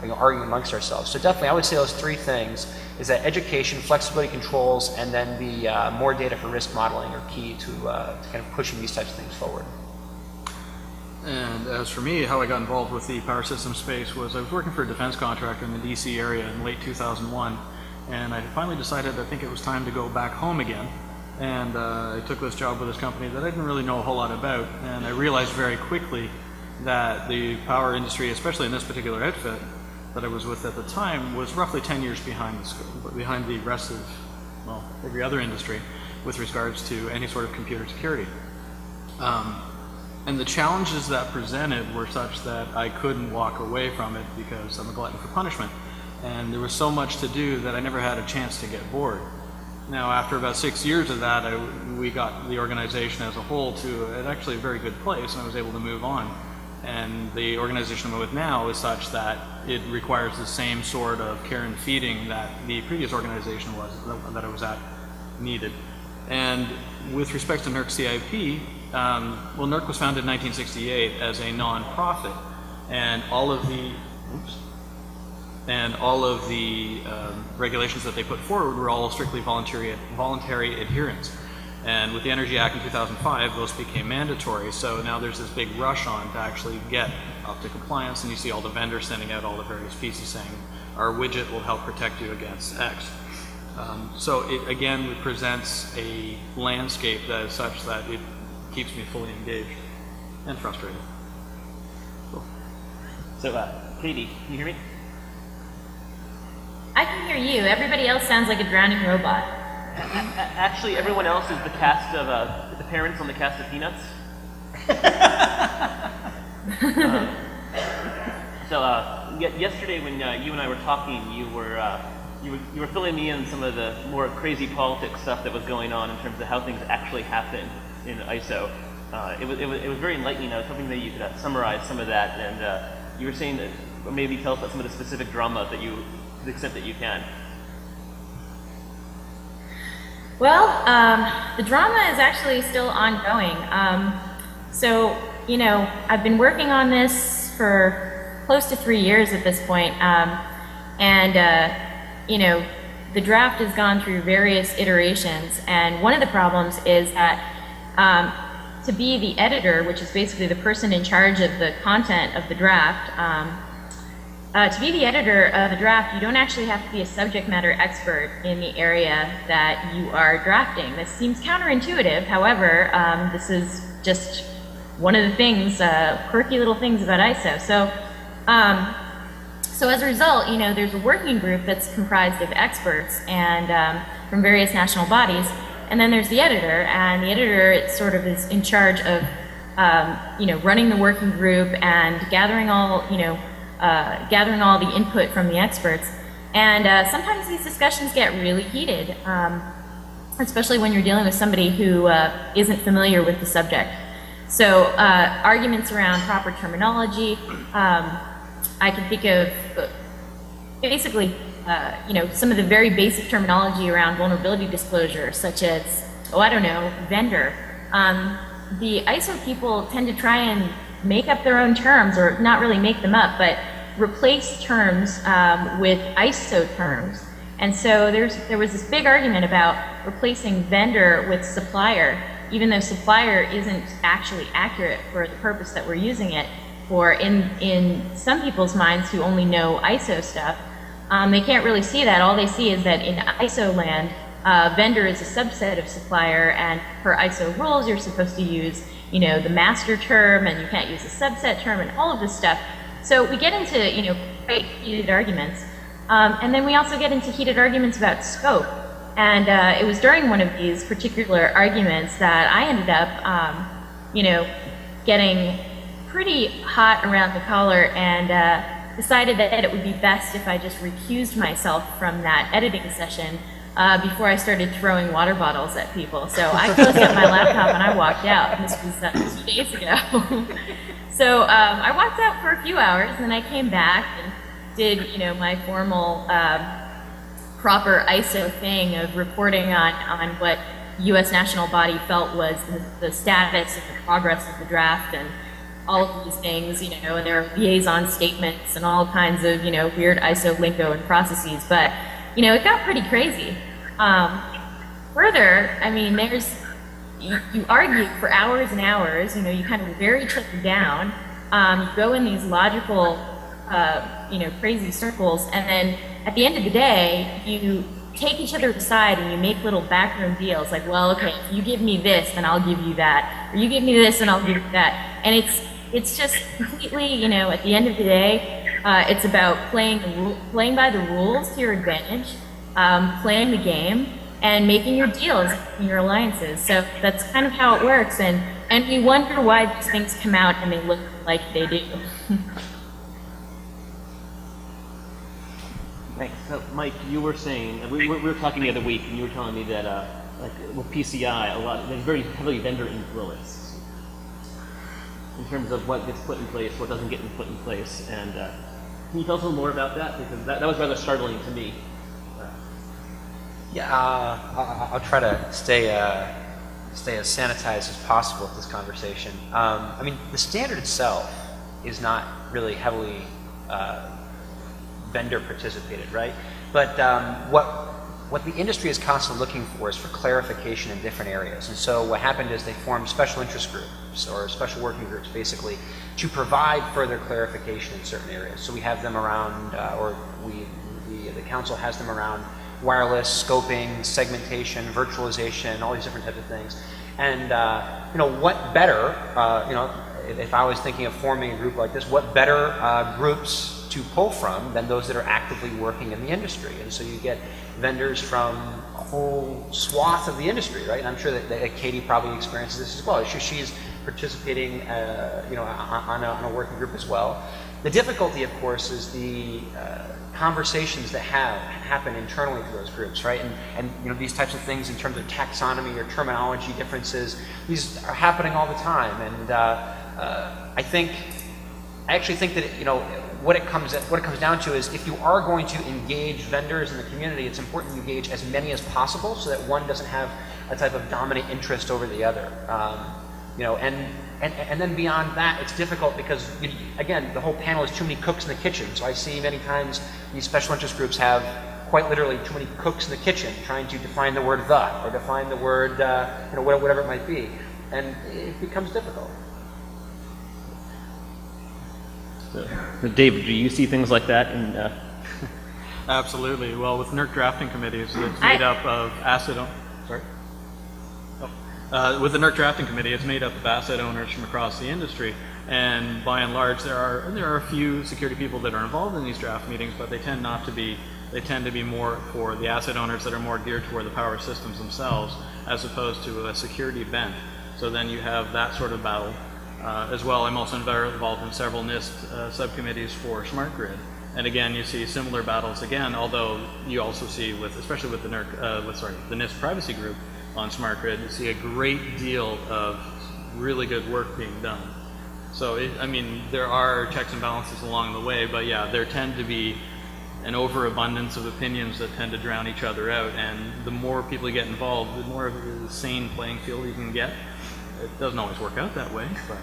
arguing amongst ourselves. So definitely, I would say those three things is that education, flexibility controls, and then the more data for risk modeling are key to kind of pushing these types of things forward. And as for me, how I got involved with the power system space was I was working for a defense contractor in the DC area in late 2001, and I finally decided I think it was time to go back home again. And I took this job with this company that I didn't really know a whole lot about, and I realized very quickly that the power industry, especially in this particular outfit that I was with at the time, was roughly 10 years behind the rest of, well, every other industry with regards to any sort of computer security. And the challenges that presented were such that I couldn't walk away from it because I'm a glutton for punishment. And there was so much to do that I never had a chance to get bored. Now, after about 6 years of that, we got the organization as a whole to actually a very good place, and I was able to move on. And the organization I'm with now is such that it requires the same sort of care and feeding that the previous organization that I was at needed. And with respect to NERC CIP, well, NERC was founded in 1968 as a non-profit, and all of the regulations that they put forward were all strictly voluntary adherence. And with the Energy Act in 2005, those became mandatory. So now there's this big rush on to actually get up to compliance, and you see all the vendors sending out all the various pieces saying, our widget will help protect you against X. So it again presents a landscape that is such that it keeps me fully engaged and frustrated. Cool. So, Katie, can you hear me? I can hear you. Everybody else sounds like a drowning robot. Actually, everyone else is the cast of the parents on the cast of Peanuts. Yesterday when you and I were talking, you were filling me in some of the more crazy politics stuff that was going on in terms of how things actually happen in ISO. It was very enlightening. I was hoping that you could summarize some of that, and you were saying that, or maybe tell us about some of the specific drama that you, to the extent that you can. Well, the drama is actually still ongoing. So, you know, I've been working on this for close to 3 years at this point, you know, the draft has gone through various iterations, and one of the problems is that to be the editor, which is basically the person in charge of the content of the draft, to be the editor of a draft, you don't actually have to be a subject matter expert in the area that you are drafting. This seems counterintuitive, however, this is just one of the things, quirky little things about ISO. So as a result, you know, there's a working group that's comprised of experts and from various national bodies, and then there's the editor, and the editor it sort of is in charge of, you know, running the working group and gathering all, you know, gathering all the input from the experts. And sometimes these discussions get really heated, especially when you're dealing with somebody who isn't familiar with the subject. So arguments around proper terminology, I can think of basically, you know, some of the very basic terminology around vulnerability disclosure, such as, oh, I don't know, vendor. The ISO people tend to try and make up their own terms, or not really make them up, but replace terms with ISO terms. And so there was this big argument about replacing vendor with supplier, even though supplier isn't actually accurate for the purpose that we're using it for. In some people's minds who only know ISO stuff, they can't really see that. All they see is that in ISO land, vendor is a subset of supplier, and per ISO rules, you're supposed to use, you know, the master term, and you can't use the subset term, and all of this stuff. So we get into, you know, quite heated arguments. And then we also get into heated arguments about scope. And it was during one of these particular arguments that I ended up, you know, getting pretty hot around the collar and decided that it would be best if I just recused myself from that editing session before I started throwing water bottles at people. So I closed up my laptop and I walked out. This was 2 days ago. So I walked out for a few hours, and then I came back and did, you know, my formal proper ISO thing of reporting on what U.S. national body felt was the status and the progress of the draft, and all of these things, you know, and there are liaison statements and all kinds of, you know, weird ISO lingo and processes, but, you know, it got pretty crazy. Further, I mean, you argue for hours and hours, you know, you kind of very trickle down, you go in these logical, you know, crazy circles, and then at the end of the day, you take each other aside and you make little backroom deals, like, well, okay, if you give me this, then I'll give you that, or you give me this and I'll give you that, and it's just completely, you know, at the end of the day, it's about playing by the rules to your advantage, playing the game, and making your deals and your alliances. So that's kind of how it works, and we wonder why these things come out and they look like they do. Thanks. So, Mike, you were saying, we were talking the other week, and you were telling me that, like with PCI, there's very heavily vendor influence in terms of what gets put in place, what doesn't get put in place, and can you tell us a little more about that? Because that was rather startling to me. Yeah, I'll try to stay as sanitized as possible with this conversation. I mean, the standard itself is not really heavily vendor participated, right? But what the industry is constantly looking for is for clarification in different areas. And so what happened is they formed special interest groups or special working groups, basically, to provide further clarification in certain areas. So we have them around, the council has them around wireless, scoping, segmentation, virtualization, all these different types of things. And you know, what better, you know, if I was thinking of forming a group like this, what better groups to pull from than those that are actively working in the industry? And so you get vendors from a whole swath of the industry, right? And I'm sure that Katie probably experiences this as well. She's participating, you know, on a working group as well. The difficulty, of course, is the conversations that happen internally to those groups, right? And you know, these types of things in terms of taxonomy or terminology differences, these are happening all the time. And I actually think that you know, what it comes down to is if you are going to engage vendors in the community, it's important to engage as many as possible so that one doesn't have a type of dominant interest over the other. You know, and then beyond that, it's difficult because, again, the whole panel is too many cooks in the kitchen. So I see many times these special interest groups have quite literally too many cooks in the kitchen trying to define the word "the" or define the word, you know, whatever it might be, and it becomes difficult. So, David, do you see things like that in? Absolutely. Well, with NERC drafting committees, it's made up of asset owners. Sorry. With the NERC drafting committee, it's made up of asset owners from across the industry, and by and large, there are a few security people that are involved in these draft meetings, but they tend not to be. They tend to be more for the asset owners that are more geared toward the power systems themselves, as opposed to a security bent. So then you have that sort of battle. As well, I'm also involved in several NIST subcommittees for smart grid, and again, you see similar battles again. Although you also see, especially with the the NIST privacy group on smart grid, you see a great deal of really good work being done. So, I mean, there are checks and balances along the way, but yeah, there tend to be an overabundance of opinions that tend to drown each other out, and the more people get involved, the more of a sane playing field you can get. It doesn't always work out that way, but.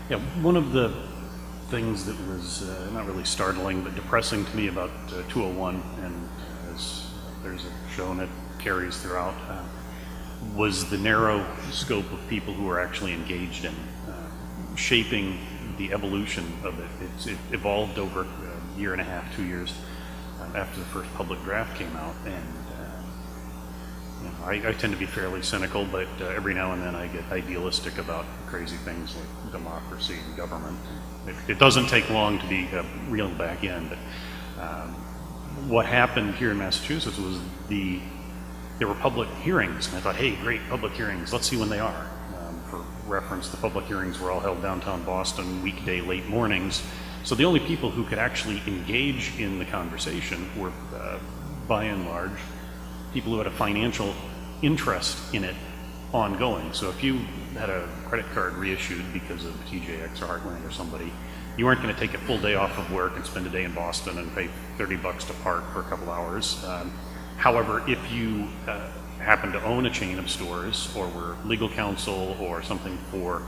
Yeah, one of the things that was not really startling but depressing to me about 201, and as there's shown it carries throughout, was the narrow scope of people who are actually engaged in shaping the evolution of it. It evolved over a year and a half, 2 years after the first public draft came out, and you know, I tend to be fairly cynical, but every now and then I get idealistic about crazy things like democracy and government. It doesn't take long to be reeled back in, but what happened here in Massachusetts was there were public hearings, and I thought, hey, great, public hearings, let's see when they are. For reference, the public hearings were all held downtown Boston, weekday late mornings, so the only people who could actually engage in the conversation were, by and large, people who had a financial interest in it ongoing. So if you had a credit card reissued because of TJX or Heartland or somebody, you weren't going to take a full day off of work and spend a day in Boston and pay $30 to park for a couple hours. However, if you happen to own a chain of stores or were legal counsel or something for